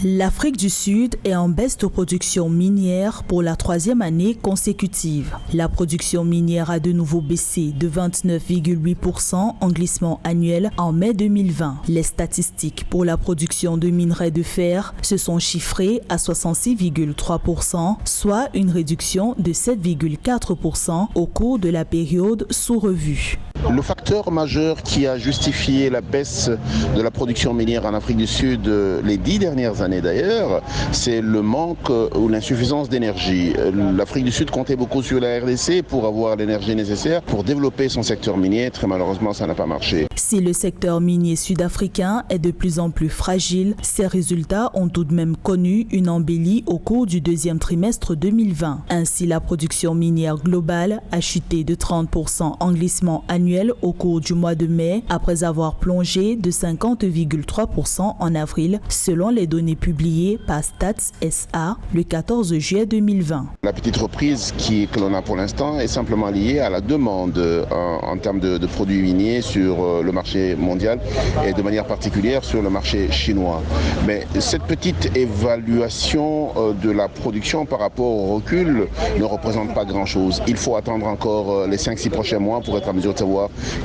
L'Afrique du Sud est en baisse de production minière pour la troisième année consécutive. La production minière a de nouveau baissé de 29,8% en glissement annuel en mai 2020. Les statistiques pour la production de minerais de fer se sont chiffrées à 66,3%, soit une réduction de 7,4% au cours de la période sous revue. Le facteur majeur qui a justifié la baisse de la production minière en Afrique du Sud les 10 dernières années d'ailleurs, c'est le manque ou l'insuffisance d'énergie. L'Afrique du Sud comptait beaucoup sur la RDC pour avoir l'énergie nécessaire pour développer son secteur minier. Très malheureusement, ça n'a pas marché. Si le secteur minier sud-africain est de plus en plus fragile, ses résultats ont tout de même connu une embellie au cours du deuxième trimestre 2020. Ainsi, la production minière globale a chuté de 30% en glissement annuel au cours du mois de mai, après avoir plongé de 50,3% en avril, selon les données publiées par Stats SA le 14 juillet 2020. La petite reprise que l'on a pour l'instant est simplement liée à la demande en termes de produits miniers sur le marché mondial et de manière particulière sur le marché chinois. Mais cette petite évaluation de la production par rapport au recul ne représente pas grand-chose. Il faut attendre encore les 5-6 prochains mois pour être en mesure de savoir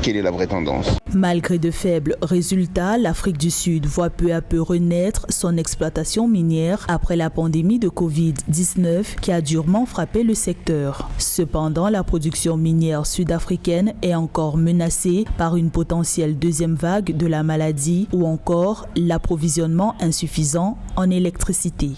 quelle est la vraie tendance. Malgré de faibles résultats, l'Afrique du Sud voit peu à peu renaître son exploitation minière après la pandémie de Covid-19 qui a durement frappé le secteur. Cependant, la production minière sud-africaine est encore menacée par une potentielle deuxième vague de la maladie ou encore l'approvisionnement insuffisant en électricité.